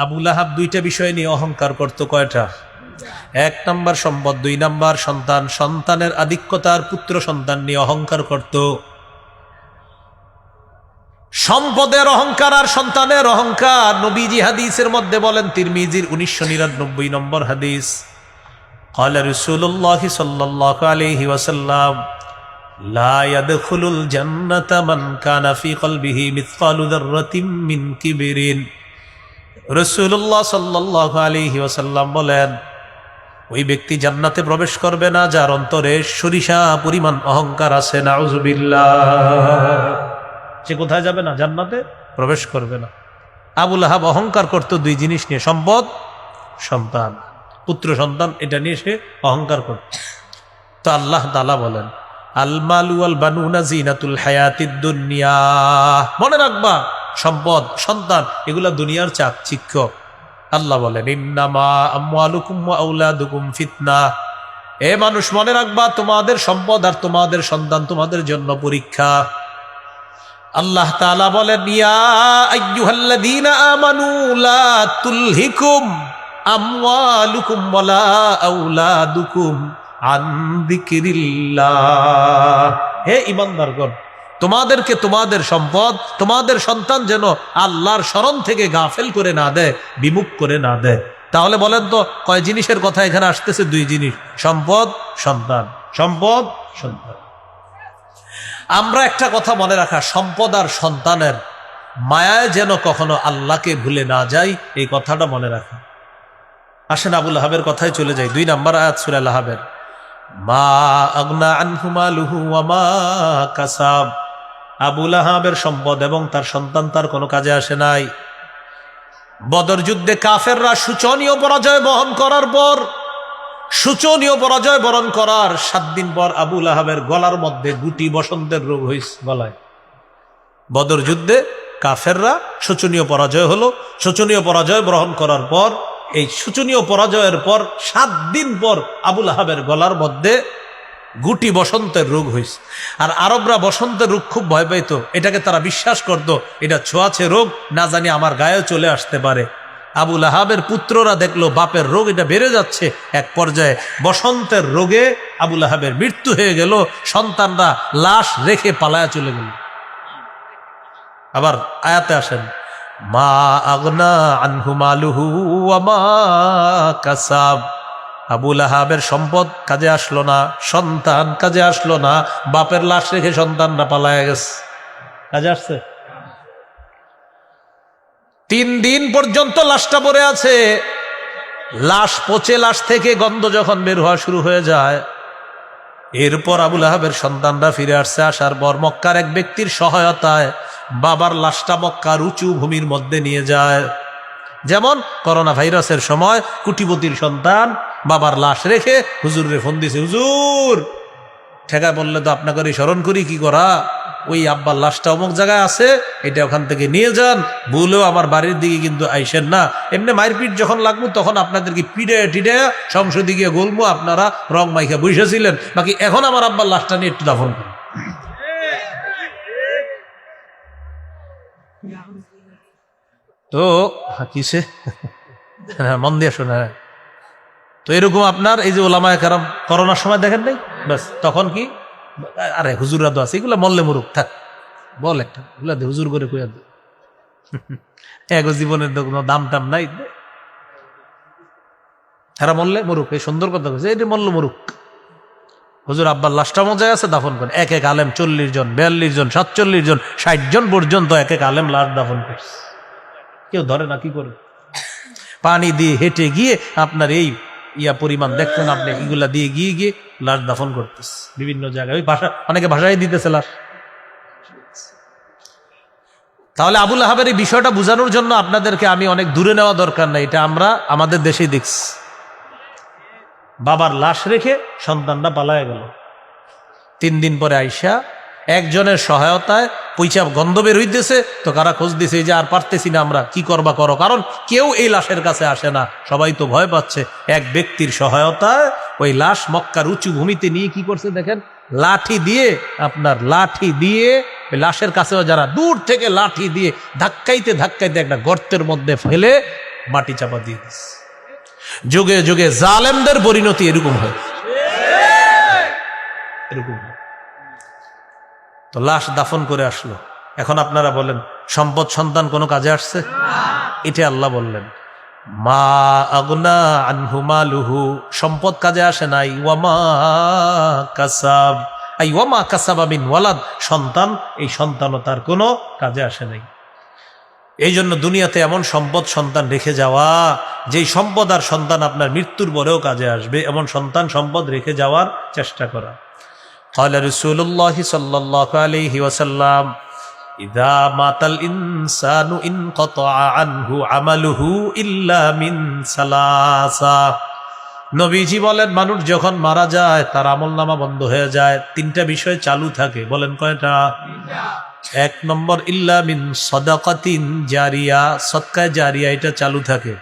আবু লাহাব দুইটা বিষয় নিয়ে অহংকার করত। কয়টা? 1 নাম্বার সম্পদ, 2 নাম্বার সন্তান। সন্তানের আধিক্যতার পুত্র সন্তান নিয়ে অহংকার করত। সম্পদের অহংকার আর সন্তানের অহংকার নবীজি হাদিসের মধ্যে বলেন, তিরমিজির 1999 নম্বর হাদিস, قال رسول الله صلى الله عليه وسلم لا يدخل الجنة من كان في قلبه مثقال ذرة من كبر। রাসূলুল্লাহ সাল্লাল্লাহু আলাইহি ওয়াসাল্লাম বলেন, ওই ব্যক্তি জান্নাতে প্রবেশ করবে না যার অন্তরে সরিষা পরিমাণ অহংকার আছে। নাউযুবিল্লাহ। সে কোথায় যাবে না? জান্নাতে প্রবেশ করবে না। আবু লাহাব অহংকার করত 2 জিনিস নিয়ে, সম্পদ, সন্তান, পুত্র সন্তান, এটা নিয়ে সে অহংকার করত। তো আল্লাহ তাআলা বলেন, আল মালু ওয়াল বানুনা জিনাতুল হায়াতিদ দুনিয়া। মনে রাখবা, সম্পদ, সন্তান এগুলা দুনিয়ার চাকচিক্য। আল্লাহ বলেন, ইন্নামা আমওয়ালুকুম ওয়া আওলাদুকুম ফিতনা। এ মানুষ মনে রাখবা, তোমাদের সম্পদ আর তোমাদের সন্তান তোমাদের জন্য পরীক্ষা। আল্লাহ তাআলা বলেন, ইয়া আইয়ুহাল্লাযীনা আমানু লা তুলহিকুম আমওয়ালুকুম ওয়ালা আওলাদুকুম আন যিকরিল্লাহ। হে ঈমানদারগণ, তোমাদেরকে তোমাদের সম্পদ, তোমাদের সন্তান যেন আল্লাহর স্মরণ থেকে গাফেল করে না দেয়, বিমুখ করে না দেয়। তাহলে বলেন তো, কয় জিনিসের কথা এখানে আসতেছে? 2 জিনিস, সম্পদ, সন্তান। সম্পদ, সন্তান। আমরা একটা কথা মনে রাখা, সম্পদ আর সন্তানের মায়ায় যেন কখনো আল্লাহকে ভুলে না যাই, এই কথাটা মনে রাখা। আসেন আবু লাহাবের কথায় চলে যাই। 2 নম্বর আয়াত সূরা লাহাবের, মা আগনা আনহু মালুহু ওয়া মা কাসাব। আবু লাহাবের সম্পদ এবং তার সন্তান তার কোনো কাজে আসে নাই। বদর যুদ্ধে কাফেররা শোচনীয় পরাজয় বহন করার পর, শোচনীয় পরাজয় বরণ করার 7 দিন পর আবু লাহাবের গলার মধ্যে গুটি বসন্তের রোগ হয়েছে গলায়। বদর যুদ্ধে কাফেররা শোচনীয় পরাজয় হলো। শোচনীয় পরাজয় গ্রহণ করার পর, এই শোচনীয় পরাজয়ের পর 7 দিন পর আবু লাহাবের গলার মধ্যে গুটি বসন্তের রোগ হয়েছে। আর আরবরা বসন্তের রোগ খুব ভয় পাইত। এটাকে তারা বিশ্বাস করত, এটা ছোঁয়াছে রোগ, না জানি আমার গায়ে চলে আসতে পারে। আবু লাহাবের পুত্ররা দেখলো বাপের রোগ এটা বেড়ে যাচ্ছে, এক পর্যায়ে বসন্তের রোগে আবু লাহাবের মৃত্যু হয়ে গেল। সন্তানরা লাশ রেখে পালায়া চলে গেল। আবার আয়াতে আসেন, মা আগনা আনহু মালুহু ওয়া মা কাসাব। আবু লাহাবের সম্পদ কাজে আসলো না, সন্তান কাজে আসলো না, বাপের লাশ রেখে সন্তানরা পালায়া গেছে। কাজে আসছে? 3 দিন পর্যন্ত লাশটা পড়ে আছে। লাশ পচে, লাশ থেকে গন্ধ যখন বের হওয়া শুরু হয়ে যায়, এরপর আবু লাহাবের সন্তানরা ফিরে আসছে। আসার পর মক্কার এক ব্যক্তির সহায়তায় বাবার লাশটা মক্কার উঁচু ভূমির মধ্যে নিয়ে যায়। যেমন করোনা ভাইরাসের সময় কুটিপতির সন্তান বাবার লাশ রেখে হুজুরে ফোন দিছে, হুজুর ঠেকায় বললে তো আপনাকে স্মরণ করি, কি করা, ওই আব্বার লাশটা অমুক জায়গায় আছে, এটা ওখান থেকে নিয়ে যান, ভুলেও আমার বাড়ির দিকে কিন্তু আইসেন না। এমনি মারপিট যখন লাগবো তখন আপনাদেরকে পিড়ে টিড়ে সংসদে গিয়ে গোলমো, আপনারা রং মাইখা বসেছিলেন, বাকি এখন আমার আব্বার লাশটা নিয়ে একটু দাফন করুন। তো কিসে মন দিয়ে শোনা। তো এরকম আপনার এই যে ওলামায়ে কেরাম করোনার সময় দেখেন নাই, ব্যাস তখন কি, আরে হুজুররা তো আছে, এগুলো মল্লে মুরুক থাক, বল একটা এগুলা হুজুর করে কইয়া দে, এগো জীবনের তো কোনো দাম টাম নাই, এরা মল্লে মুরুক। এই সুন্দর কথা কইছে, এটা মল্ল মুরুক। হুজুর আব্বার লাশটা মজায় আছে, দাফন করেন। এক এক আলেম 40 জন, 42 জন, 47 জন, 60 জন পর্যন্ত এক এক আলেম লাশ দাফন করছে। কেউ ধরে না, কি করে পানি দিয়ে হেঁটে গিয়ে আপনার এই পরিমাণ দেখতেন আপনি, এগুলা দিয়ে গিয়ে গিয়ে লাশ দাফন করতেছে বিভিন্ন জায়গায়। ওই ভাষা, অনেকে ভাষায় দিতেছে লাশ। তাহলে আবু লাহাবের এই বিষয়টা বোঝানোর জন্য আপনাদেরকে আমি অনেক দূরে নেওয়া দরকার নাই, এটা আমরা আমাদের দেশেই দেখছি। বাবার লাশ রেখে সন্তানরা পালায় গেল। 3 দিন পরে আইসা একজনের সহায়তায় পয়সা গন্ধ বের হইতেছে, তো কারা খোঁজ দিছে যে আর পারতেছি না আমরা, কি করবা করো, কারণ কেউ এই লাশের কাছে আসে না, সবাই তো ভয় পাচ্ছে। এক ব্যক্তির সহায়তায় ওই লাশ মক্কার উঁচু ভূমিতে নিয়ে কি করছে দেখেন, লাঠি দিয়ে, আপনার লাঠি দিয়ে ওই লাশের কাছেও যারা দূর থেকে লাঠি দিয়ে ধাক্কাইতে ধাক্কাইতে একটা গর্তের মধ্যে ফেলে মাটি চাপা দিয়ে দিস। যুগে যুগে জালেমদের পরিণতি এরকম হয়, এরকম হয়। তো লাশ দাফন করে আসলো, এখন আপনারা বলেন সম্পদ সন্তান কোনো কাজে আসছে? এটা আল্লাহ বললেন মা আগনা আনহু মালুহু, সম্পদ কাজে আসে নাই। ওয়ামা কাসাব, আই ওয়ামা কাসাবা মিন ওয়ালাদ, সন্তান, এই সন্তানও তার কোনো কাজে আসে নাই। এই জন্য দুনিয়াতে এমন সম্পদ সন্তান রেখে যাওয়া, যেই সম্পদ আর সন্তান আপনার মৃত্যুর পরেও কাজে আসবে, এমন সন্তান সম্পদ রেখে যাওয়ার চেষ্টা করা। ক্বালা রাসূলুল্লাহি সাল্লাল্লাহু আলাইহি ওয়াসাল্লাম ইযা মাতাল ইনসানু ইনকাতা আনহু আমালুহু ইল্লা মিন সালাসা। নবীজি বলেন মানুষ যখন মারা যায় তার আমলনামা বন্ধ হয়ে যায়, তিনটা বিষয় চালু থাকে। বলেন কয়টা? এক নম্বর ইল্লা মিন সাদাকাতিন জারিয়া, সদকায়ে জারিয়া, এটা চালু থাকে।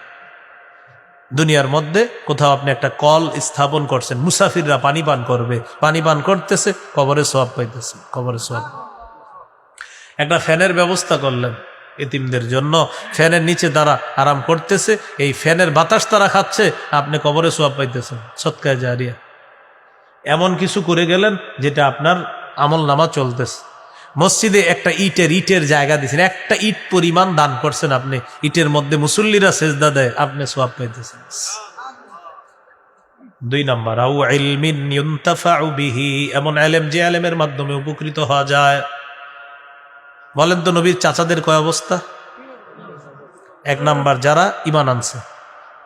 দুনিয়ার মধ্যে কোথাও আপনি একটা কল স্থাপন করছেন, মুসাফিররা পানি পান করবে, পানি পান করতেছে, কবরে সওয়াব পাইতেছে, কবরে সওয়াব। একটা ফ্যানের ব্যবস্থা করলেন এতিমদের জন্য, ফ্যানের নিচে তারা আরাম করতেছে, এই ফ্যানের বাতাস তারা খাচ্ছে, আপনি কবরে সওয়াব পাইতেছেন, সদকায়ে জারিয়া। এমন কিছু করে গেলেন যেটা আপনার আমল নামা চলতেছে। মসজিদে একটা ইটের জায়গা দিয়েছেন, একটা ইট পরিমাণ দান করছেন আপনি, ইটের মধ্যে মুসল্লিরা সেজদা দেয়, আপনি সওয়াব পাইতেছেন। দুই নাম্বার আউ ইলমিন ইউনতাফাউ বিহি, এমন ইলম যে ইলমের মাধ্যমে উপকৃত হওয়া যায়। বলেন তো নবীর চাচাদের কয় অবস্থা? এক নাম্বার যারা ঈমান আনছে,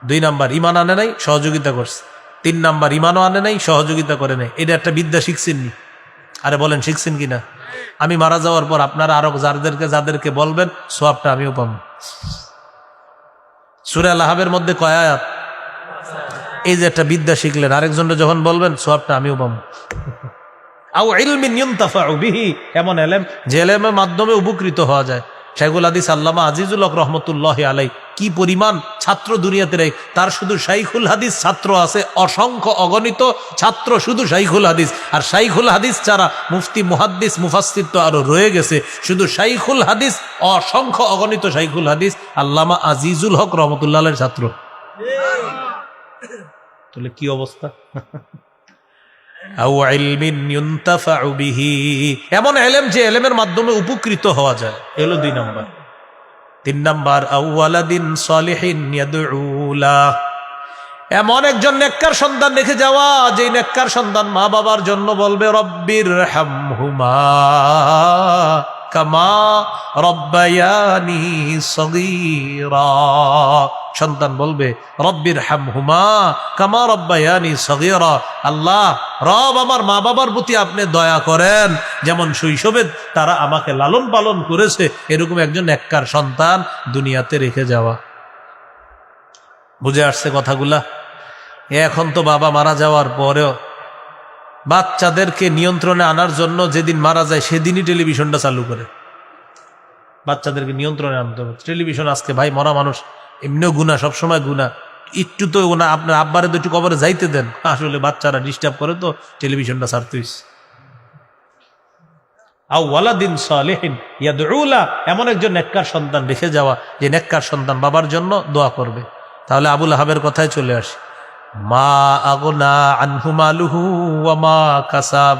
দুই নাম্বার ঈমান আনে নাই সহযোগিতা করছে, তিন নাম্বার ঈমানও আনে নাই সহযোগিতা করে নাই। এটা একটা বিদ্যা শিখছেননি? আরে বলেন শিখছেন কিনা? আমি মারা যাওয়ার পর আপনারা আরো যাদেরকে বলবেন সওয়াবটা আমিও পাবো। সূরা লাহাবের মধ্যে কয় আয়াত? এই যে একটা বিদ্যা শিখলেন, আরেকজনকে যখন বলবেন সওয়াবটা আমিও পাবো। আও ইলমিন ইউনতাফাউ বিহি, এমন ইলম যে ইলমের মাধ্যমে উপকৃত হওয়া যায়। শাইখুল হাদিস আল্লামা আজিজুল হক রহমতুল্লাহি আলাইহি কি পরিমাণ ছাত্র দুনিয়াতে নেই, তার শুধু শাইখুল হাদিস ছাত্র আছে অসংখ্য, অগণিত ছাত্র শুধু শাইখুল হাদিস। আর শাইখুল হাদিস ছাড়া মুফতি, মুহাদ্দিস, মুফাসসির তো আরো রয়ে গেছে, শুধু শাইখুল হাদিস অসংখ্য অগণিত শাইখুল হাদিস আল্লামা আজিজুল হক রহমতুল্লাহ আলাইহির ছাত্র। তাহলে কি অবস্থা? আও ইলমিন ইউনতাফাউ বিহি, এমন ইলম যে ইলমের মাধ্যমে উপকৃত হওয়া যায়, এলো দুই নাম্বার। তিন নাম্বার আও ওয়ালাদিন সালিহিন ইয়াদউ লা, এমন একজন নেককার সন্তান রেখে যাওয়া, যে নেককার সন্তান মা বাবার জন্য বলবে রব্বির হামহুমা কামা রব্বায়ানি সগীরা। সন্তান বলবে রব্বির হামহুমা কামা রব্বায়ানি সগীরা, আল্লাহ রব আমার মা বাবার প্রতি আপনি দয়া করেন, যেমন শৈশবে তারা আমাকে লালন পালন করেছে। এরকম একজন নেককার সন্তান দুনিয়াতে রেখে যাওয়া। বুঝে আসছে কথাগুলা? এখন তো বাবা মারা যাওয়ার পরেও বাচ্চাদেরকে নিয়ন্ত্রণে আনার জন্য যেদিন মারা যায় সেদিনই টেলিভিশনটা চালু করে। বাচ্চাদেরকে নিয়ন্ত্রণে আনতে হবে। টেলিভিশন আজকে ভাই মরা মানুষ এমনিও গুনাহ, সবসময় গুনাহ। একটু তো না আপনার আব্বারে তো একটু কবরে যাইতে দেন, আসলে বাচ্চারা ডিস্টার্ব করে তো টেলিভিশনটা ছাড়তে হইছে। আও ওয়ালাদিন সালিহিন ইয়াদউ লা, এমন একজন নেককার সন্তান রেখে যাওয়া, যে নেককার সন্তান বাবার জন্য দোয়া করবে। তাহলে আবু লাহাবের কথায় চলে আসে, মা আগনা আনহু মালুহু ওয়া মা কাসাব,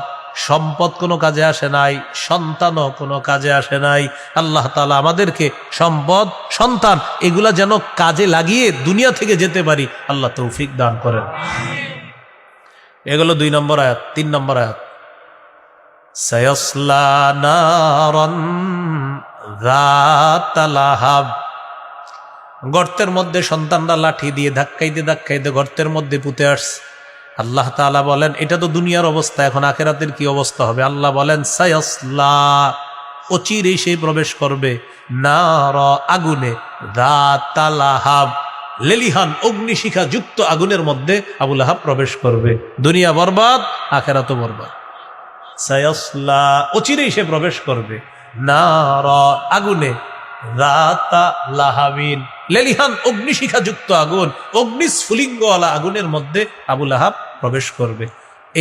সম্পদ কোনো কাজে আসে নাই, সন্তানও কোনো কাজে আসে নাই। আল্লাহ তাআলা আমাদেরকে সম্পদ, সন্তান এগুলা যেন কাজে লাগিয়ে দুনিয়া থেকে যেতে পারি, আল্লাহ তৌফিক দান করেন। এগুলো দুই নম্বর আয়াত। তিন নম্বর আয়াত সায়াসলা নারান যাতা লাহাব, গর্তের মধ্যে সন্তানরা লাঠি দিয়ে ধাক্কাইতে ধাক্কাইতে গর্তের মধ্যে পুঁতে আসছে। আল্লাহ তাআলা বলেন এটা তো দুনিয়ার অবস্থা, এখন আখিরাতের কি অবস্থা হবে? আল্লাহ বলেন সায়াসলা, অচিরেই সে প্রবেশ করবে নারা, আগুনে, যাতা লাহাব, লেলিহান অগ্নিশিখা যুক্ত আগুনের মধ্যে আবু লাহাব প্রবেশ করবে। দুনিয়া বরবাদ, আখিরাতও বরবাদ। সায়াসলা, অচিরেই সে প্রবেশ করবে নারা, আগুনে, যাতা লাহাবিন, লেলিহান অগ্নিশিখা যুক্ত আগুন, অগ্নিস্ফুলিঙ্গওয়ালা আগুনের মধ্যে আবু লাহাব প্রবেশ করবে।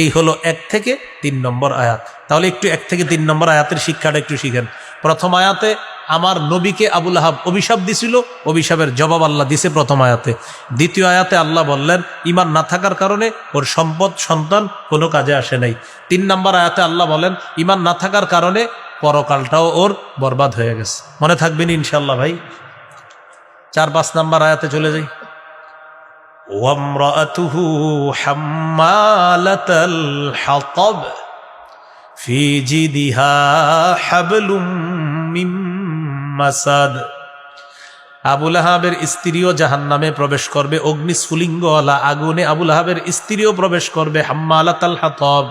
এই হলো 1 থেকে 3 নম্বর আয়াত। তাহলে একটু 1 থেকে 3 নম্বর আয়াতের শিক্ষাটা একটু শিখেন। প্রথম আয়াতে আমার নবীকে আবু লাহাব অভিশাপ দিছিল, অভিশাপের জবাব আল্লাহ দিছে প্রথম আয়াতে। দ্বিতীয় আয়াতে আল্লাহ বললেন ঈমান না থাকার কারণে ওর সম্পদ সন্তান কোনো কাজে আসে নাই। 3 নম্বর আয়াতে আল্লাহ বলেন ঈমান না থাকার কারণে পরকালটাও ওর বরবাদ হয়ে গেছে। মনে থাকবেন ইনশাআল্লাহ ভাই। 4-5 নম্বর আয়াতে চলে যাই। ওয়ামরাতুহু হাম্মালাতাল হাতাব ফি জিদিহা হাবলুম মিন মাসাদ। আবু লাহাবের স্ত্রীও জাহান্নামে প্রবেশ করবে, অগ্নিস্ফুলিঙ্গওয়ালা আগুনে আবু লাহাবের স্ত্রীও প্রবেশ করবে। হাম্মালাতাল হাতাব,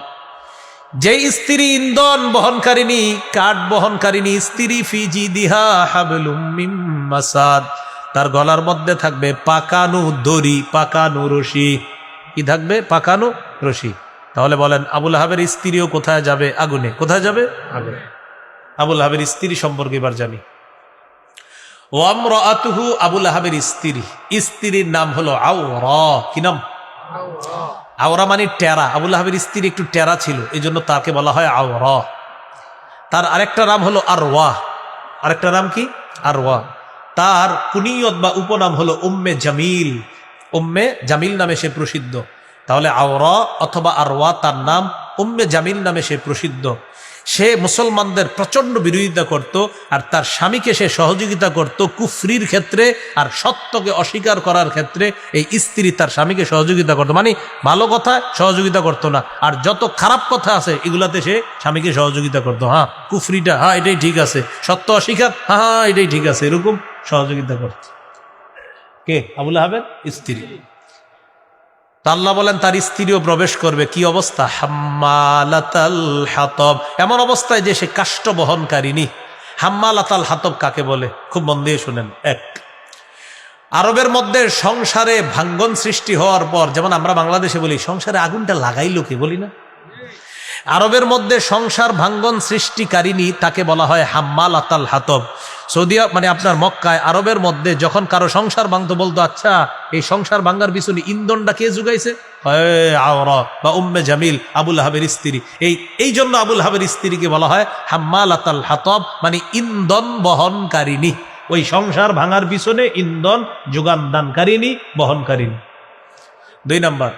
যেই স্ত্রী ইন্ধন বহনকারিনী, কাঠ বহনকারিনী স্ত্রী, ফি জিদিহা হাবলুম মিন মাসাদ, তার গলার মধ্যে থাকবে পাকানো দড়ি, পাকানো রশি। কি থাকবে? পাকানো রশি। তাহলে বলেন আবু লাহাবের স্ত্রীও কোথায় যাবে? আগুনে। কোথায় যাবে? আগুনে। আবু লাহাবের স্ত্রী সম্পর্কে এবার জানি। ওয়ামরাতুহু, আবু লাহাবের স্ত্রী, স্ত্রীর নাম হলো আওরা। কি নাম? আওরা মানে টেরা। আবু লাহাবের স্ত্রী একটু টেরা ছিল, এই জন্য তাকে বলা হয় আওরা। তার আরেকটা নাম হলো আরওয়া। আরেকটা নাম কি? আরওয়া। তার কুনিয়ত বা উপনাম হলো উম্মে জামিল। উম্মে জামিল নামে সে প্রসিদ্ধ। তাহলে আওরা অথবা আরওয়া তার নাম, উম্মে জামিল নামে সে প্রসিদ্ধ। সে মুসলমানদের প্রচন্ড বিরোধিতা করত, আর তার স্বামীকে সে সহযোগিতা করত কুফরির ক্ষেত্রে, আর সত্যকে অস্বীকার করার ক্ষেত্রে এই স্ত্রী তার স্বামীকে সহযোগিতা করত। মানে ভালো কথা সহযোগিতা করত না, আর যত খারাপ কথা আছে এগুলাতে সে স্বামীকে সহযোগিতা করত। হ্যাঁ কুফরিটা, হ্যাঁ এটাই ঠিক আছে, সত্য অস্বীকার, হ্যাঁ এটাই ঠিক আছে, এরকম সহযোগিতা করত। কে? আবু লাহাবের স্ত্রী। আল্লাহ বলেন তার স্ত্রীও প্রবেশ করবে। কি অবস্থা? হাম্মালাতাল হাতব, এমন অবস্থায় যে সে কাষ্ঠ বহনকারিনী। হাম্মালাতাল হাতব কাকে বলে? খুব মন দিয়ে শুনেন। এক, আরবের মধ্যে সংসারে ভাঙ্গন সৃষ্টি হওয়ার পর, যেমন আমরা বাংলাদেশে বলি সংসারে আগুনটা লাগাইলো কে, বলি না? আরবের মধ্যে সংসার ভাঙ্গন সৃষ্টিকারিনী তাকে বলা হয় হাম্মালাতাল হাতব। সৌদি মানে আপনার মক্কায়, আরবের মধ্যে যখন কারো সংসার ভাঙতো বলতো আচ্ছা এই সংসার ভাঙ্গার পিছনে ইন্ধনটা কে জুগাইছে? আওরা বা উম্মে জামিল, আবু লাহাবের স্ত্রী। এই জন্য আবু লাহাবের স্ত্রীকে বলা হয় হাম্মালাতাল হাতব, মানে ইন্ধন বহনকারিনী। ওই সংসার ভাঙার পিছনে ইন্ধন যোগান দানকারিনী, বহনকারিনী। 2 নাম্বার,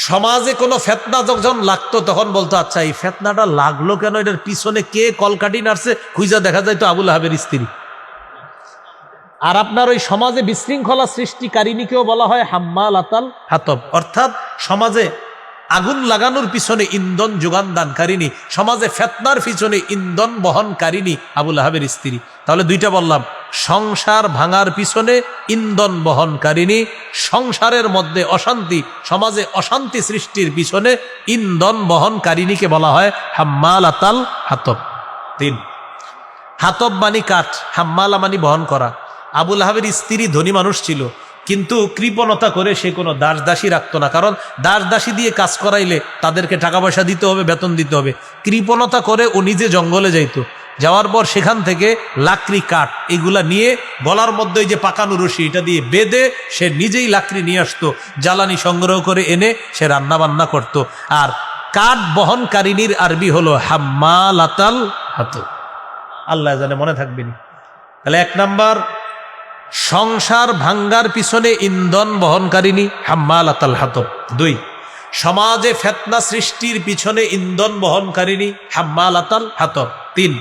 সমাজে কোনো ফেতনা যখন লাগতো তখন বলতো আচ্ছা এই ফেতনাটা লাগলো কেন, এটার পিছনে কে কলকাঠি নাড়ছে, খুঁজা দেখা যায় তো আবু লাহাবের স্ত্রী। আর আপনার ওই সমাজে বিশৃঙ্খলা সৃষ্টিকারিনীকেও বলা হয় হাম্মালাতাল হাতব, অর্থাৎ সমাজে আগুন লাগানোর পিছনে ইন্ধন যোগান দানকারিনী, সমাজে ফেতনার পিছনে ইন্ধন বহনকারিনী আবু লাহাবের স্ত্রী। তাহলে 2টা বললাম, সংসার ভাঙার পিছনে ইন্ধন বহনকারিনী, সংসারের মধ্যে অশান্তি, সমাজে অশান্তি সৃষ্টির পিছনে ইন্ধন বহনকারিনীকে বলা হয় হাম্মালাতাল হাতব। 3, হাতব মানি কাঠ, হাম্মালা মানি বহন করা। আবু লাহাবের স্ত্রী ধনী মানুষ ছিল, কিন্তু কৃপণতা করে সে কোনো দাস দাসী রাখতো না, কারণ দাস দাসী দিয়ে কাজ করাইলে তাদেরকে টাকা পয়সা দিতে হবে, বেতন দিতে হবে। কৃপণতা করে ও নিজে জঙ্গলে যাইতো, যাওয়ার পর সেখান থেকে লাকড়ি কাঠ এগুলা নিয়ে গলার মধ্যে যে পাকানো রশি এটা দিয়ে বেঁধে সে নিজেই লাকড়ি নিয়ে আসতো, জ্বালানি সংগ্রহ করে এনে সে রান্না বান্না করত। আর কাঠ বহনকারিনীর আরবি হলো হাম্মালাতাল হাতব। আল্লাহ জানে মনে থাকবেনি। তাহলে 1 নাম্বার, সংসার ভাঙ্গার পিছনে ইন্ধন বহনকারিনী হাম্মালাতাল হাতব। 2, সমাজে ফিতনা সৃষ্টির পিছনে ইন্ধন বহনকারিনী হাম্মালাতাল হাতব। 3,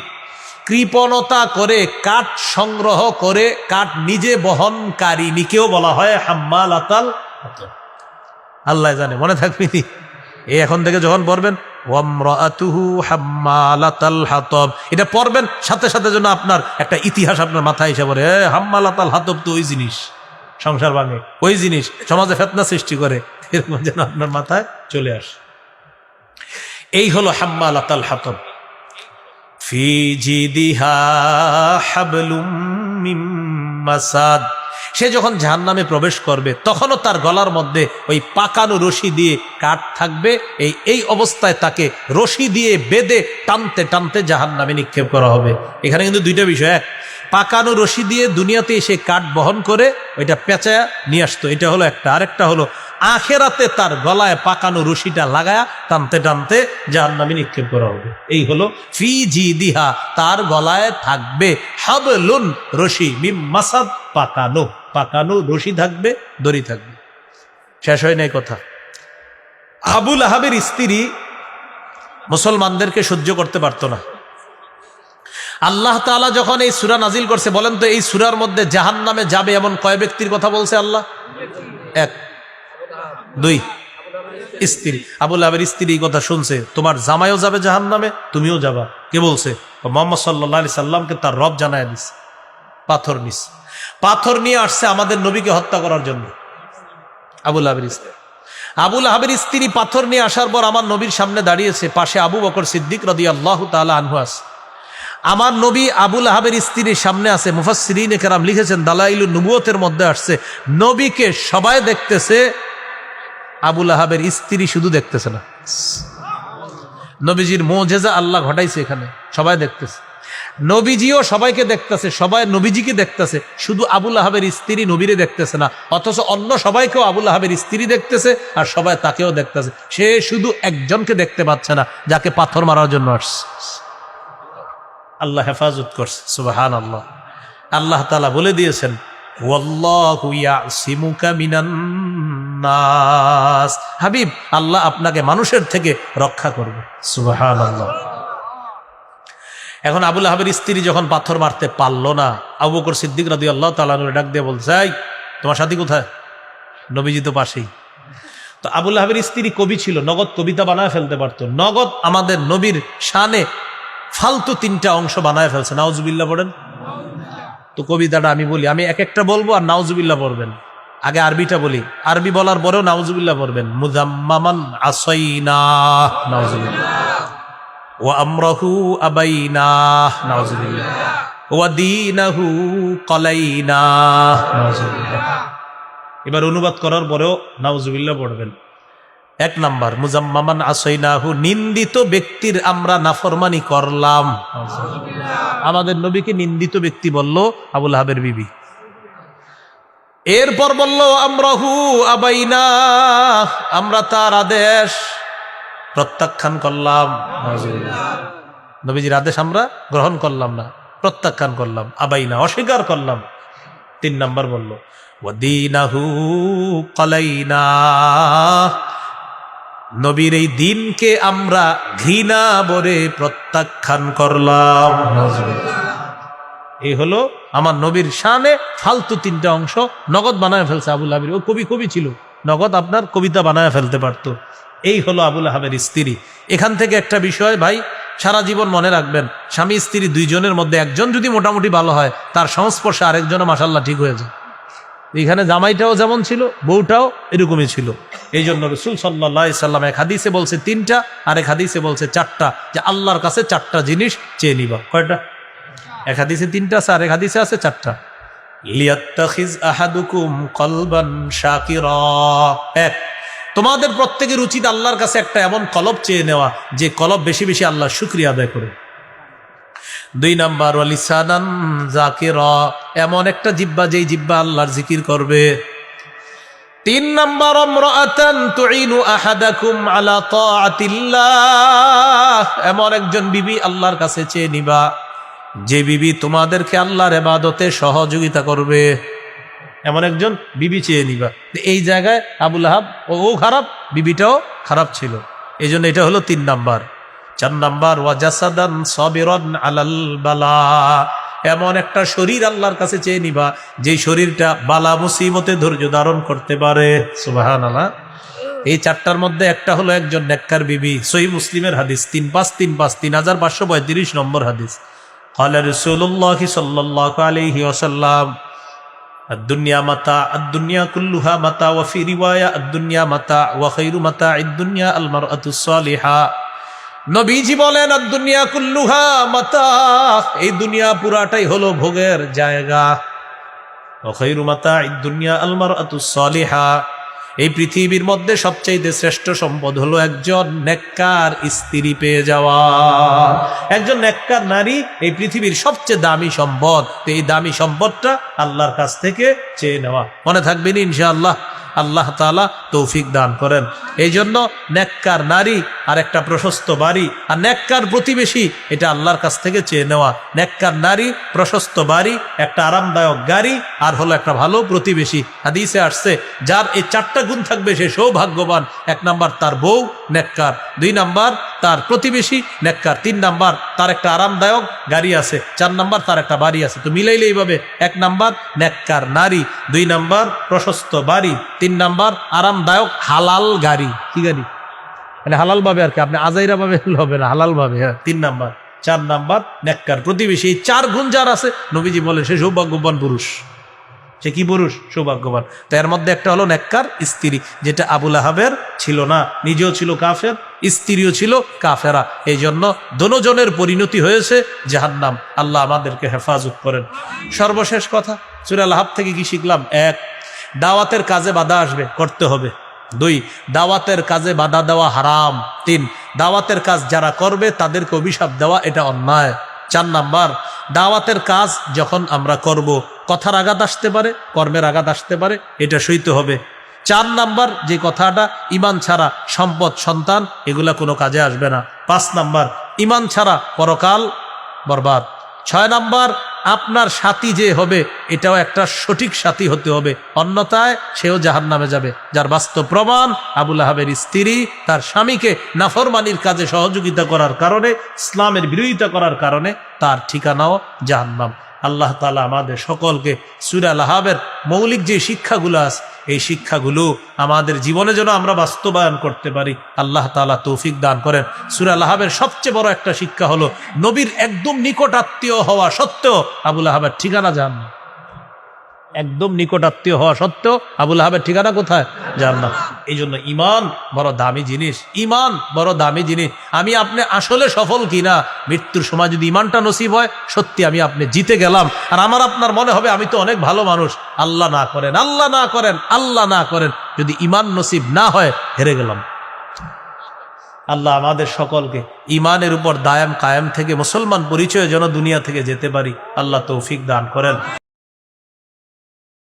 কৃপণতা করে কাঠ সংগ্রহ করে কাঠ নিজে বহনকারিনীকেও বলা হয় হাম্মালাতাল হাতব। আল্লাহ জানে মনে থাকবেনি। এই এখন থেকে যখন পড়বেন ওয়ামরাতুহু হাম্মালাতাল হাতব, এটা পড়বেন সাথে সাথে যেন আপনার একটা ইতিহাস আপনার মাথায় এসে পড়ে, হাম্মালাতাল হাতব তো ওই জিনিস, সংসার ভাঙে ওই জিনিস, সমাজে ফিতনা সৃষ্টি করে, এরকম যেন আপনার মাথায় চলে আসে। এই হলো হাম্মালাতাল হাতব। ফি জিদিহা হাবলুম মিন মাসাদ, সে যখন জাহান্নামে প্রবেশ করবে তখনও তার গলার মধ্যে ওই পাকানো রশি দিয়ে কাঠ থাকবে। এই অবস্থায় তাকে রশি দিয়ে বেঁধে টানতে টানতে জাহান্নামে নিক্ষেপ করা হবে। এখানে কিন্তু 2টা বিষয়। 1, পাকানো রশি দিয়ে দুনিয়াতে এসে কাঠ বহন করে ওইটা পেঁচায়া নিয়ে আসতো, এটা হলো একটা। আরেকটা হলো আখেরাতে তার গলায় পাকানো রশিটা লাগায়া টানতে টানতে জাহান্নামে নিক্ষেপ করা হবে। এই হলো ফি জিদিহা, তার গলায় থাকবে হাবলুন, রশি, মিম মাসাদ, পাকানো, পাকানো রশি থাকবে, দড়ি থাকবে। শেষ হয় নাই কথা। আবু লাহাবের স্ত্রী মুসলমানদেরকে সহ্য করতে পারত না। আল্লাহ তাআলা যখন এই সূরা নাজিল করছে, বলেন তো এই সূরার মধ্যে জাহান্নামে যাবে এমন কয় ব্যক্তির কথা বলছে আল্লাহ? এক, দুই, স্ত্রী। আবু লাহাবের স্ত্রী এই কথা শুনছে, তোমার জামাইও যাবে জাহান্নামে, তুমিও যাবা। কে বলছে? মুহাম্মদ সাল্লাল্লাহু আলাইহি সাল্লামকে তার রব জানায় দিছে। পাথর নিছে, পাথর নিয়ে আসছে আমাদের নবীকে হত্যা করার জন্য। আবু লাহাবের স্ত্রী, আবু লাহাবের স্ত্রী পাথর নিয়ে আসার পর আমার নবীর সামনে দাঁড়িয়েছে, পাশে আবু বকর সিদ্দিক রাদিয়াল্লাহু তাআলা আনহু আছে। আমার নবী আবু লাহাবের স্ত্রীর সামনে আছে। মুফাসসিরিনে কেরাম লিখেছেন, দালাইলুন নবুয়তের মধ্যে আসছে, নবীকে সবাই দেখতেছে, আবু লাহাবের স্ত্রী শুধু দেখতেছে না। নবীজির মুজিজা আল্লাহ ঘটাইছে এখানে, সবাই দেখতেছে। নবীজিও সবাইকে দেখতেছে, সবাই নবীজিকে দেখতেছে, শুধু আবু লাহাবের স্ত্রী নবীরে দেখতেছে না। অথচ অন্য সবাইকেও আবু লাহাবের স্ত্রী দেখতেছে, আর সবাই তাকেও দেখতেছে। সে শুধু একজনকে দেখতে পাচ্ছে না, যাকে পাথর মারার জন্য আসছে। আল্লাহ হেফাজত করছে, সুবহানাল্লাহ। আল্লাহ তাআলা বলে দিয়েছেন, ওয়াল্লাহু ইয়াসিমুকা মিনান নাস, হাবিব, আল্লাহ আপনাকে মানুষের থেকে রক্ষা করবে। সুবহানাল্লাহ। এখন আবু লাহাবের স্ত্রী যখন পাথর মারতে পারলো না, আবু বকর সিদ্দিক রাদিয়াল্লাহু তাআলা আনহু ডাক দিয়ে বলছে, এই তোমার সাথী কোথায়? নবীজি তো পাশেই। তো আবু লাহাবের স্ত্রী কবি ছিল, নগদ কবিতা বানায় ফেলতে পারতো। নগদ আমাদের নবীর শানে ফালতু 3টা অংশ বানায় ফেলছে। নাউজুবিল্লাহ পড়েন তো। কবিতাটা আমি বলি, আমি এক একটা বলবো আর নাউজুবিল্লাহ পড়বেন। আগে আরবিটা বলি, আরবি বলার পরেও নাউজুবিল্লাহ পড়বেন। মুজাম্মামান আসাইনা, নাউজুবিল্লাহ। ওয়া আমরাহু আবাইনা, নাউজুবিল্লাহ। ওয়া দীনাহু ক্বালাইনা, নাউজুবিল্লাহ। এবার অনুবাদ করার পরেও নাউজুবিল্লাহ পড়বেন। 1 নাম্বার, মুজাম্মামান আসাইনাহু, নিন্দিত ব্যক্তির আমরা নাফরমানি করলাম। আমাদের নবীকে নিন্দিত ব্যক্তি বলল আবু লাহাবের বিবি। এরপর বলল আমরাহু আবাইনা, আমরা তার আদেশ প্রত্যাখ্যান করলাম। নবীজির আদেশ আমরা গ্রহণ করলাম না, প্রত্যাখ্যান করলাম। আবাইনা, অস্বীকার করলাম। 3 নাম্বার বলল ওয়াদীনাহু ক্বালাইনা, নবীর এই দিনকে আমরা ঘৃণা ভরে প্রত্যাখ্যান করলাম। এই হলো আমার নবীর শানে ফালতু 3টা অংশ নগদ বানায় ফেলছে আবু লাহাবের। ও কবি ছিল, নগদ আপনার কবিতা বানায় ফেলতে পারতো। এই হলো আবু লাহাবের স্ত্রী। এখান থেকে একটা বিষয় ভাই সারা জীবন মনে রাখবেন, স্বামী স্ত্রী 2 জনের মধ্যে একজন যদি মোটামুটি ভালো হয়, তার সংস্পর্শে আরেকজনও মাশাআল্লাহ ঠিক হয়ে যায়। এখানে জামাইটাও যেমন ছিল, বউটাও এরকমই ছিল। এই জন্য রাসূল সাল্লাল্লাহু আলাইহি সাল্লাম এক হাদিসে বলছে 3টা, আর এক হাদিসে বলছে 4টা, যে আল্লাহর কাছে 4টা জিনিস চেয়ে নিবা। কয়টা? এক হাদিসে 3টা আছে, আর এক হাদিসে আছে 4টা। লিয়াত্তাখিজ আহাদুকুম কলবান শাকিরা, এক, তোমাদের প্রত্যেকের উচিত আল্লাহর কাছে একটা এমন কলব চেয়ে নেওয়া, যে কলব বেশি বেশি আল্লাহর শুকরিয়া আদায় করে। 2 নাম্বার, ওয়ালিসানান যাকিরা, এমন একটা জিহ্বা যেই জিহ্বা আল্লাহর জিকির করবে। 3 নাম্বার, আমরাআতান তুইনু আহাদাকুম আলা তাআতিল্লাহ, এমন একজন বিবি আল্লাহর কাছে চেয়ে নিবা, যে বিবি তোমাদেরকে আল্লাহর ইবাদতে সহযোগিতা করবে। এমন একজন বিবি চেয়ে নিবা। এই জায়গায় আবু লাহাব ও খারাপ, বিবিটাও খারাপ ছিল। এই জন্য এটা হলো 3 নাম্বার। 4 নাম্বার, ওয়াজাসাদান সাবিরান আলাল বালা, এমন একটা শরীর আল্লাহর কাছে চেয়ে নিবা, যে শরীরটা বালা মুসিবতে ধৈর্য ধারণ করতে পারে। সুবহানাল্লাহ। এই 4টার মধ্যে একটা হলো একজন নেককার বিবি। সহিহ মুসলিমের হাদিস 3535 নম্বর হাদিস। ক্বালা রাসূলুল্লাহ সাল্লাল্লাহু আলাইহি ওয়াসাল্লাম, আদ-দুনিয়া মাতা, আদ-দুনিয়া কুল্লুহা মাতা, ওয়া ফি রিওয়ায়া আদ-দুনিয়া মাতা ওয়া খায়রু মাতা'id দুনিয়া আল মারআতুস সালিহা। নবীজি বলেন আদ-দুনিয়া কুল্লুহা মাতা, এই দুনিয়া পুরাটাই হলো ভোগের জায়গা। ওয়া খায়রু মাতা'id দুনিয়া আল মারআতুস সালিহা, এই পৃথিবীর মধ্যে সবচেয়ে শ্রেষ্ঠ সম্পদ হলো একজন নেককার স্ত্রী পেয়ে যাওয়া। একজন নেককার নারী এই পৃথিবীর সবচেয়ে দামি সম্পদ। এই দামি সম্পদটা আল্লাহর কাছ থেকে চেয়ে নেওয়া। মনে থাকবেন ইনশাআল্লাহ। আল্লাহ তাআলা তৌফিক দান করেন। এই জন্য নেককার নারী আর একটা প্রশস্ত বাড়ি, আর নেককার প্রতিবেশী এটা আল্লাহর কাছ থেকে চেয়ে নেওয়া। নেককার নারী, প্রশস্ত বাড়ি, একটা আরামদায়ক গাড়ি, আর হলো একটা ভালো প্রতিবেশী। হাদিসে আসছে যার এই চারটা গুণ থাকবে সে সৌভাগ্যবান। 1 নাম্বার তার বউ নেককার, 2 নাম্বার তার প্রতিবেশী নেককার, 3 নাম্বার তার একটা আরামদায়ক গাড়ি আছে, 4 নাম্বার তার একটা বাড়ি আছে। তো মিলাইলে এইভাবে 1 নাম্বার নেককার নারী, 2 নাম্বার প্রশস্ত বাড়ি, 3 নাম্বার আরামদায়ক হালাল গাড়ি। কি গাড়ি? মানে হালাল ভাবে আর কি, আপনি আজাইরা ভাবে হবে না, হালাল ভাবে। হ্যাঁ, 3 নাম্বার, 4 নাম্বার নেককার প্রতিবেশী। এই 4 গুণ যার আছে নবীজি বলেন সে সৌভাগ্যবান পুরুষ। সে কি পুরুষ? সৌভাগ্যবান। তো এর মধ্যে একটা হলো নেককার স্ত্রী, যেটা আবু লাহাবের ছিল না। নিজেও ছিল কাফের, স্ত্রীও ছিল কাফেরা। এই জন্য দোনোজনের পরিণতি হয়েছে জাহান্নাম। আল্লাহ আমাদেরকে হেফাজত করেন। সর্বশেষ কথা, সূরা লাহাব থেকে কি শিখলাম? 1, দাওয়াতের কাজে বাধা আসবে, করতে হবে। 2, দাওয়াতের কাজে বাধা দেওয়া হারাম। 3, দাওয়াতের কাজ যারা করবে তাদেরকে অভিশাপ দেওয়া এটা অন্যায়। 4 নাম্বার, দাওয়াতের কাজ যখন আমরা করব কথার আঘাত আসতে পারে, কর্মের আঘাত আসতে পারে, এটা সইতে হবে। 4 নাম্বার, যে কথাটা ঈমান ছাড়া সম্পদ, সন্তান এগুলা কোনো কাজে আসবে না। 5 নাম্বার, ঈমান ছাড়া পরকাল বরবাদ। 6 নাম্বার, আপনার সাথী যে হবে এটাও একটা সঠিক সাথী হতে হবে, অন্যথায় সেও জাহান্নামে যাবে। যার বাস্তব প্রমাণ, আবু লাহাবের স্ত্রী তার স্বামীকে নাফরমানির কাজে সহযোগিতা করার কারণে, ইসলামের বিরোধিতা করার কারণে তার ঠিকানাও জাহান্নাম। আল্লাহ তাআলা আমাদের সকলকে সূরা লাহাবের মৌলিক যে শিক্ষাগুলো আছে এই শিক্ষাগুলো আমাদের জীবনে যেন আমরা বাস্তবায়ন করতে পারি, আল্লাহ তাআলা তৌফিক দান করেন। সূরা লাহাবের সবচেয়ে বড় একটা শিক্ষা হলো নবীর একদম নিকট আত্মীয় হওয়া সত্ত্বেও আবু লাহাবের ঠিকানা জাহান্নাম। একদম নিকট আত্মীয় হওয়া সত্ত্বেও আবু লাহাবের ঠিকানা কোথায়? জাহান্নাম। এই জন্য ঈমান বড় দামি জিনিস, ঈমান বড় দামি জিনিস। আমি আপনি আসলে সফল কিনা, মৃত্যুর সময় যদি ঈমানটা নসিব হয়, সত্যি আমি আপনি জিতে গেলাম। আর আমার আপনার মনে হবে আমি তো অনেক ভালো মানুষ। আল্লাহ না করেন, আল্লাহ না করেন, আল্লাহ না করেন, যদি ঈমান নসিব না হয় হেরে গেলাম। আল্লাহ আমাদের সকলকে ঈমানের উপর দায়াম কায়েম থেকে মুসলমান পরিচয় যেন দুনিয়া থেকে যেতে পারি, আল্লাহ তৌফিক দান করেন।